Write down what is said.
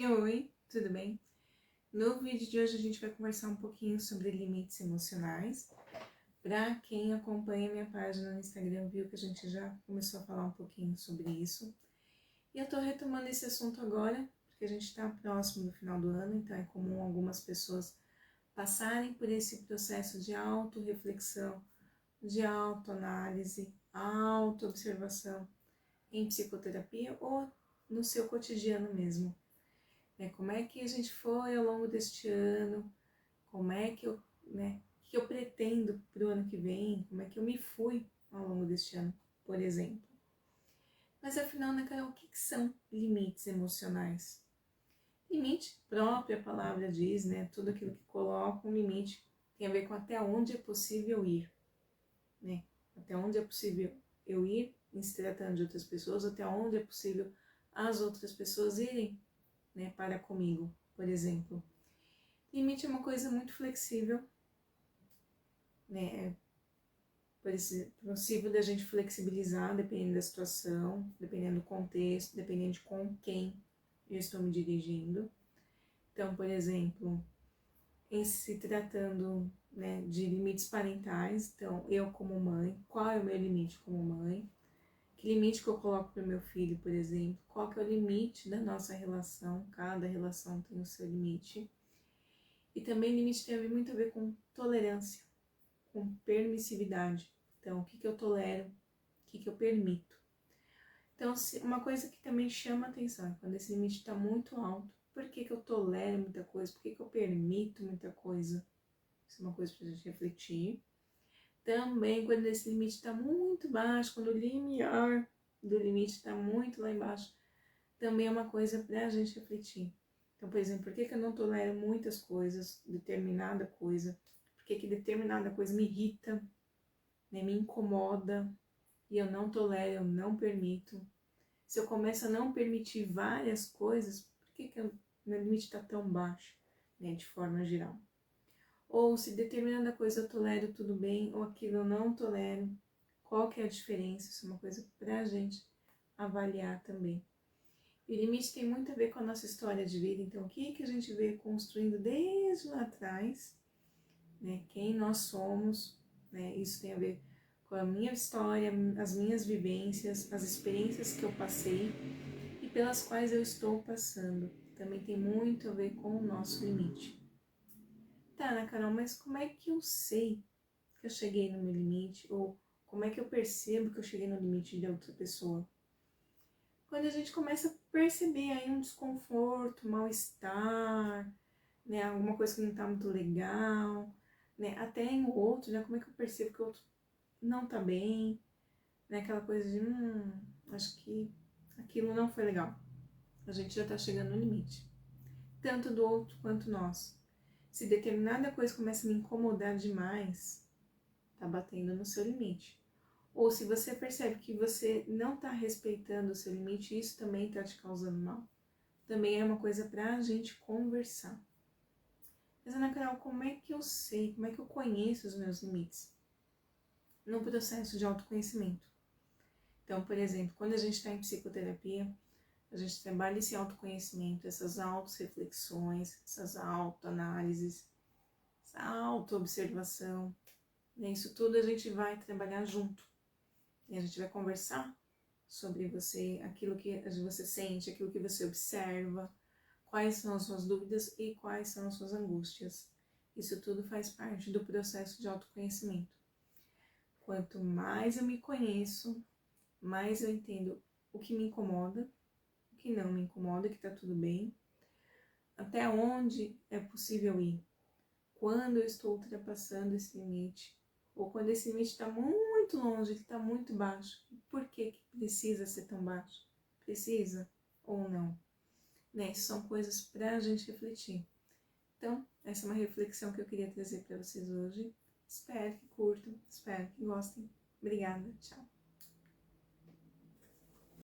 Oi, tudo bem? No vídeo de hoje a gente vai conversar um pouquinho sobre limites emocionais. Para quem acompanha minha página no Instagram viu que a gente já começou a falar um pouquinho sobre isso. E eu tô retomando esse assunto agora, porque a gente tá próximo do final do ano, então é comum algumas pessoas passarem por esse processo de autorreflexão, de autoanálise, autoobservação em psicoterapia ou no seu cotidiano mesmo. Como é que a gente foi ao longo deste ano, como é que eu, que eu pretendo para o ano que vem, como é que eu me fui ao longo deste ano, por exemplo. Mas afinal, né, Carol, o que são limites emocionais? Limite, própria palavra diz, né, tudo aquilo que coloca um limite tem a ver com até onde é possível ir, né? Até onde é possível eu ir em se tratando de outras pessoas, até onde é possível as outras pessoas irem, né, para comigo, por exemplo. Limite é uma coisa muito flexível, né? É possível da gente flexibilizar dependendo da situação, dependendo do contexto, dependendo de com quem eu estou me dirigindo. Então, por exemplo, em se tratando, né, de limites parentais, então eu como mãe, qual é o meu limite como mãe? Que limite que eu coloco para o meu filho, por exemplo? Qual que é o limite da nossa relação? Cada relação tem o seu limite. E também limite tem muito a ver com tolerância, com permissividade. Então, o que eu tolero, o que eu permito. Então, uma coisa que também chama atenção é quando esse limite está muito alto. Por que eu tolero muita coisa? Por que eu permito muita coisa? Isso é uma coisa para a gente refletir. Também quando esse limite está muito baixo, quando o limiar do limite está muito lá embaixo, também é uma coisa para a gente refletir. Então, por exemplo, por que eu não tolero muitas coisas, determinada coisa? Por que determinada coisa me irrita, né, me incomoda, e eu não tolero, eu não permito? Se eu começo a não permitir várias coisas, por que o meu limite está tão baixo, né, de forma geral? Ou se determinada coisa eu tolero, tudo bem, ou aquilo eu não tolero, qual que é a diferença? Isso é uma coisa para a gente avaliar também. E o limite tem muito a ver com a nossa história de vida, então o que a gente veio construindo desde lá atrás, né, quem nós somos, né, isso tem a ver com a minha história, as minhas vivências, as experiências que eu passei e pelas quais eu estou passando. Também tem muito a ver com o nosso limite. Tá, Ana Carol, mas como é que eu sei que eu cheguei no meu limite? Ou como é que eu percebo que eu cheguei no limite de outra pessoa? Quando a gente começa a perceber aí um desconforto, mal-estar, né, alguma coisa que não tá muito legal, né, até em o outro, né, como é que eu percebo que o outro não tá bem, né, aquela coisa de, acho que aquilo não foi legal. A gente já tá chegando no limite, tanto do outro quanto nós. Se determinada coisa começa a me incomodar demais, tá batendo no seu limite. Ou se você percebe que você não tá respeitando o seu limite, isso também tá te causando mal. Também é uma coisa pra gente conversar. Mas, Ana Carol, como é que eu sei, como é que eu conheço os meus limites? No processo de autoconhecimento. Então, por exemplo, quando a gente está em psicoterapia, a gente trabalha esse autoconhecimento, essas autorreflexões, essas autoanálises, essa autoobservação, né? Isso tudo a gente vai trabalhar junto. E a gente vai conversar sobre você, aquilo que você sente, aquilo que você observa, quais são as suas dúvidas e quais são as suas angústias. Isso tudo faz parte do processo de autoconhecimento. Quanto mais eu me conheço, mais eu entendo o que me incomoda, o que não me incomoda, que tá tudo bem, até onde é possível ir, quando eu estou ultrapassando esse limite, ou quando esse limite está muito longe, ele está muito baixo. Por que precisa ser tão baixo? Precisa ou não? Né? Isso são coisas para a gente refletir. Então, essa é uma reflexão que eu queria trazer para vocês hoje. Espero que curtam, espero que gostem. Obrigada, tchau.